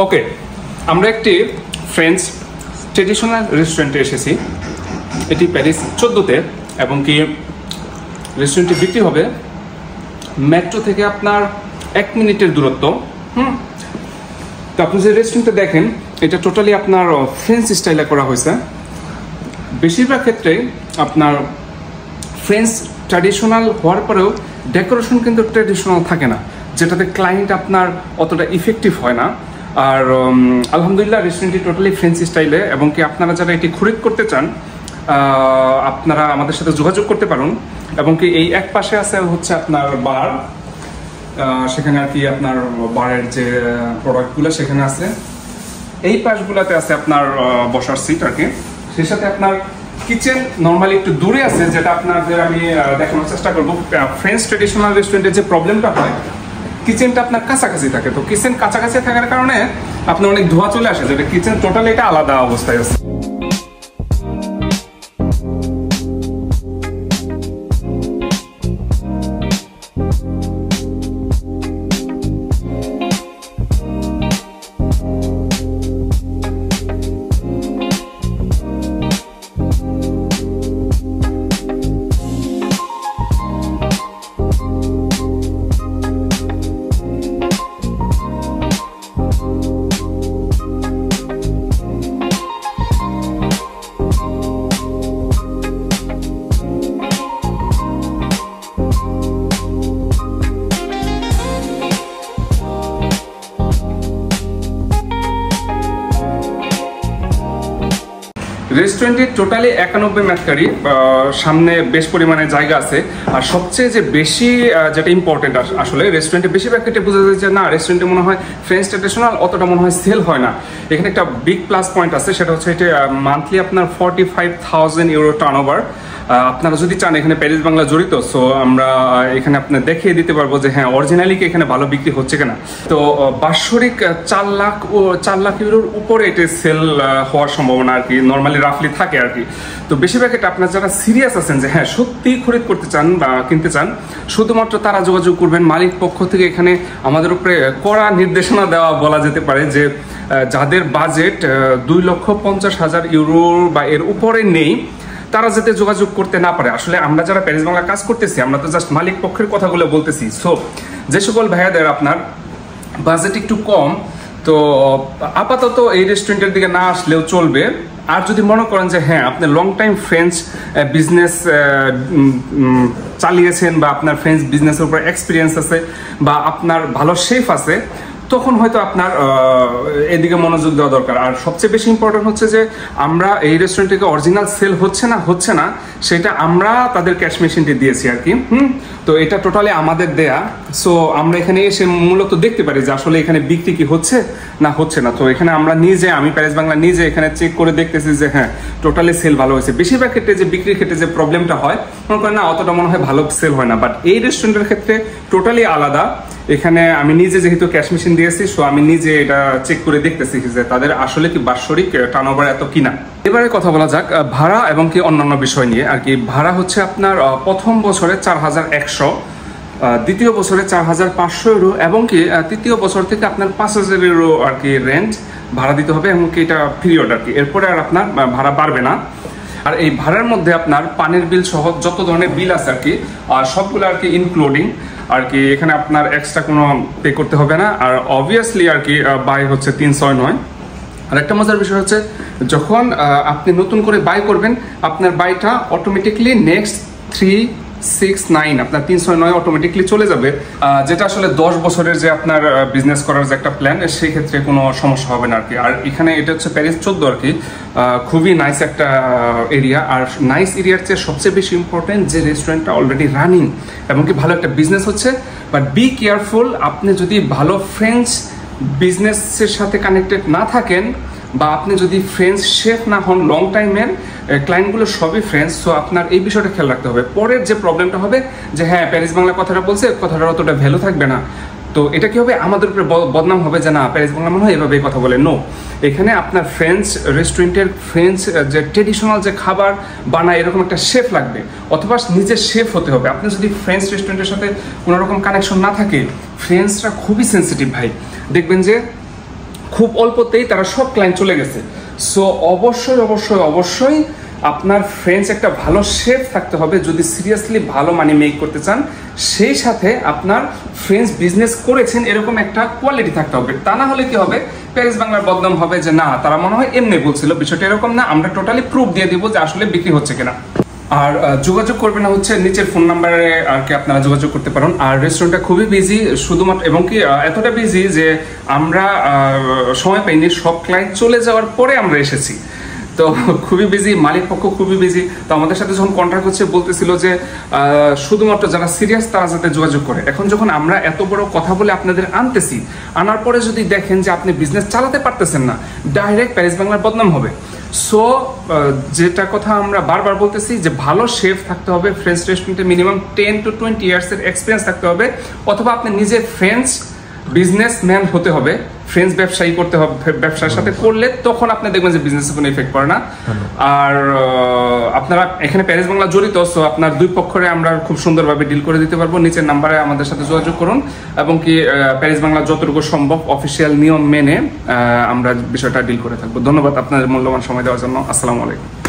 ওকে, আমরা একটি French traditional রেস্টুরেন্টে এসেছি। এটি প্যারিস 14-তে, এবং কি রেস্টুরেন্টটি বিক্রি হবে মেট্রো থেকে আপনার 1 মিনিটের দূরত্ব। তো আপনি যে রেস্টুরেন্টটা দেখেন, এটা টোটালি আপনার ফ্রেঞ্চ স্টাইলে করা হয়েছে। বেশিরভাগ ক্ষেত্রে আপনার ফ্রেঞ্চ ট্র্যাডিশনাল হওয়ার পরেও ডেকোরেশন কিন্তু ট্র্যাডিশনাল থাকে না, যেটাতে ক্লায়েন্ট আপনার অতটা ইফেক্টিভ হয় না। আর আলহামদুলিল্লাহ রেস্টুরেন্টটি টোটালি ফ্রেঞ্চ স্টাইলে, এবং কি আপনারা যারা এটি খরিদ করতে চান আপনারা আমাদের সাথে যোগাযোগ করতে পারেন। এবং কি এই এক পাশে আছে হচ্ছে আপনার বার, সেখানে আর কি আপনার বারের যে প্রোডাক্টগুলো সেখানে আছে। এই পাশগুলোতে আছে আপনার বসার সিট আর কি। সেই সাথে আপনার কিচেন নর্মালি একটু দূরে আছে, যেটা আপনাদের আমি দেখানোর চেষ্টা করবো। ফ্রেঞ্চ ট্রেডিশনাল রেস্টুরেন্টের যে প্রবলেমটা হয়, কিচেনটা আপনার কাছাকাছি থাকে। তো কিচেন কাছাকাছি থাকার কারণে আপনার অনেক ধোঁয়া চলে আসে, যেটা কিচেন টোটালি এটা আলাদা অবস্থায় আছে। রেস্টুরেন্টটি টোটালি 91 মেটকারি, সামনে বেশ পরিমাণে জায়গা আছে। আর সবচেয়ে যে বেশি যেটা ইম্পর্টেন্ট আসলে রেস্টুরেন্টে বেশিরভাগ ক্ষেত্রে বোঝা যায় যে না, রেস্টুরেন্টে মনে হয় ফ্রেঞ্চ ট্রেডিশনাল অতটা মনে হয় সেল হয় না। এখানে একটা বিগ প্লাস পয়েন্ট আছে, সেটা হচ্ছে এটা মান্থলি আপনার 45,000 ইউরো টার্নওভার। আপনারা যদি চান, এখানে প্যারিস বাংলা জড়িত, সো আমরা এখানে আপনার দেখিয়ে দিতে পারবো যে হ্যাঁ অরিজিনালি কি এখানে ভালো বিক্রি হচ্ছে কিনা। তো বাৎসরিক 4 লাখ ইউরোর উপরে এটা সেল হওয়ার সম্ভাবনা আর কি নর্মালি রাফলি থাকে আর কি। তো বেশিরভাগ এটা আপনার যারা সিরিয়াস আছেন যে হ্যাঁ সত্যি খরিদ করতে চান বা কিনতে চান, শুধুমাত্র তারা যোগাযোগ করবেন। মালিক পক্ষ থেকে এখানে আমাদের উপরে কড়া নির্দেশনা দেওয়া বলা যেতে পারে যে যাদের বাজেট 2,50,000 ইউরো বা এর উপরে নেই, তারা যাতে যোগাযোগ করতে না পারে। আসলে আমরা যারা প্যারিস বাংলা কাজ করতেছি, আমরা তো জাস্ট মালিক পক্ষের কথাগুলো বলতেছি। সো যে সকল ভাইয়াদের আপনার বাজেট একটু কম, তো আপাতত এই রেস্টুরেন্টের দিকে না আসলেও চলবে। আর যদি মনে করেন যে হ্যাঁ আপনি লং টাইম ফ্রেঞ্চ বিজনেস চালিয়েছেন, বা আপনার ফ্রেঞ্চ বিজনেসের উপর এক্সপিরিয়েন্স আছে, বা আপনার ভালো শেফ আছে, তখন হয়তো আপনার এদিকে মনোযোগ দেওয়া দরকার। আর সবচেয়ে বেশি ইম্পর্টেন্ট হচ্ছে যে আমরা এই রেস্টুরেন্ট থেকে অরিজিনাল সেল হচ্ছে না সেটা আমরা তাদের ক্যাশ মেশিনটি দিয়েছি আর কি। তো এটা টোটালি আমাদের দেয়া। সো আমরা এখানে এসে মূলত দেখতে পারি যে আসলে এখানে বিক্রি কি হচ্ছে না। তো এখানে আমরা আমি প্যারিস বাংলা নিজে এখানে চেক করে দেখতেছি যে হ্যাঁ টোটালি সেল ভালো হয়েছে। বেশিরভাগ ক্ষেত্রে যে বিক্রির ক্ষেত্রে যে প্রবলেমটা হয়, মনে করেন না অতটা মনে হয় ভালো সেল হয় না, বাট এই রেস্টুরেন্টের ক্ষেত্রে টোটালি আলাদা। এখানে আমি নিজে যেহেতু ক্যাশ মেশিন দিয়েছি, সো আমি নিজে এটা চেক করে দেখতেছি যে তাদের আসলে কি বাৎসরিক টার্নওভার এত কিনা। এবারে কথা বলা যাক ভাড়া এবং কি অন্যান্য বিষয় নিয়ে আর কি। ভাড়া হচ্ছে আপনার প্রথম বছরে 4,100, দ্বিতীয় বছরে 4,500 ইউরো, এবং কি তৃতীয় বছর থেকে আপনার 5,000 ইউরো আর কি রেন্ট ভাড়া দিতে হবে, এবং কি এটা পিরিয়ড আর কি। এরপরে আর আপনার ভাড়া বাড়বে না। আর এই ভাড়ার মধ্যে আপনার পানির বিল সহ যত ধরনের বিল আছে আর কি, সবগুলো আর কি ইনক্লুডিং আর কি। এখানে আপনার এক্সট্রা কোনো পে করতে হবে না। আর অবভিয়াসলি আর কি বাই হচ্ছে 369। আর একটা মজার বিষয় হচ্ছে, যখন আপনি নতুন করে বাই করবেন, আপনার বাইটা অটোমেটিকলি নেক্সট 369 আপনার 369 অটোমেটিকলি চলে যাবে, যেটা আসলে 10 বছরের যে আপনার বিজনেস করার যে একটা প্ল্যান, সেই ক্ষেত্রে কোনো সমস্যা হবে না আর কি। আর এখানে এটা হচ্ছে প্যারিস 14 আর কি, খুবই নাইস একটা এরিয়া। আর নাইস এরিয়ার চেয়ে সবচেয়ে বেশি ইম্পর্টেন্ট যে রেস্টুরেন্টটা অলরেডি রানিং এবং কি ভালো একটা বিজনেস হচ্ছে। বাট বি কেয়ারফুল, আপনি যদি ভালো ফ্রেঞ্চ বিজনেসের সাথে কানেক্টেড না থাকেন, বা আপনি যদি ফ্রেঞ্চ শেফ না হন, লং টাইমের ক্লায়েন্টগুলো সবই ফ্রেঞ্চ, সো আপনার এই বিষয়টা খেয়াল রাখতে হবে। পরের যে প্রবলেমটা হবে যে হ্যাঁ প্যারিস বাংলা কথাটা বলছে, কথাটা অতটা ভ্যালু থাকবে না, তো এটা কি হবে, আমাদের উপরে বদনাম হবে যে না প্যারিস বাংলা মনে হয় এভাবে কথা বলে। নো, এখানে আপনার ফ্রেঞ্চ রেস্টুরেন্টের ফ্রেঞ্চ যে ট্রেডিশনাল যে খাবার বানায় এরকম একটা শেফ লাগবে, অথবা নিজের শেফ হতে হবে। আপনি যদি ফ্রেঞ্চ রেস্টুরেন্টের সাথে কোনো রকম কানেকশন না থাকে, ফ্রেঞ্চরা খুবই সেন্সিটিভ ভাই, দেখবেন যে খুব অল্পতেই তারা সব ক্লায়েন্ট চলে গেছে। সো অবশ্যই অবশ্যই অবশ্যই আপনার ফ্রেঞ্চ একটা ভালো শেফ থাকতে হবে যদি সিরিয়াসলি ভালো মানি মেক করতে চান। সেই সাথে আপনার ফ্রেঞ্চ বিজনেস করেছেন এরকম একটা কোয়ালিটি থাকতে হবে। তা না হলে কি হবে, প্যারিস বাংলার বদনাম হবে যে না তারা মনে হয় এমনি বলছিল, বিষয়টা এরকম না, আমরা টোটালি প্রুফ দিয়ে দিব যে আসলে বিক্রি হচ্ছে কিনা। আর যোগাযোগ করবেন না হচ্ছে নিচের ফোন নাম্বারে আর কি আপনারা যোগাযোগ করতে পারেন। আর রেস্টুরেন্টটা খুবই বিজি, শুধুমাত্র এবং কি এতটা বিজি যে আমরা সময় পাইনি, সব ক্লায়েন্ট চলে যাওয়ার পরে আমরা এসেছি। তো খুবই বিজি, মালিক পক্ষ খুবই বিজি। তো আমাদের সাথে যখন কন্ট্রাক্ট হচ্ছে বলতেছিল যে শুধুমাত্র যারা সিরিয়াস তারা যাতে যোগাযোগ করে। এখন যখন আমরা এত বড় কথা বলে আপনাদের আনতেছি, আনার পরে যদি দেখেন যে আপনি বিজনেস চালাতে পারতেছেন না, ডাইরেক্ট প্যারিস বাংলার বদনাম হবে। সো যেটা কথা আমরা বারবার বলতেছি যে ভালো শেফ থাকতে হবে, ফ্রেঞ্চ রেস্টুরেন্টে মিনিমাম 10 to 20 ইয়ার্সের এক্সপিরিয়েন্স থাকতে হবে, অথবা আপনি নিজে ফ্রেঞ্চ বিজনেসম্যান হতে হবে, ফ্রেঞ্চ ব্যবসায়ী করতে হবে, ব্যবসার সাথে করলে তখন আপনি দেখবেন যে বিজনেসে কোনো ইফেক্ট পড়ে না। আর আপনারা এখানে প্যারিস বাংলা জড়িত, সো আপনার দুই পক্ষরে আমরা খুব সুন্দরভাবে ডিল করে দিতে পারবো। নিচের নাম্বারে আমাদের সাথে যোগাযোগ করুন, এবং কি প্যারিস বাংলা যতটুকু সম্ভব অফিসিয়াল নিয়ম মেনে আমরা বিষয়টা ডিল করে থাকবো। ধন্যবাদ আপনাদের মূল্যবান সময় দেওয়ার জন্য। আসসালামু আলাইকুম।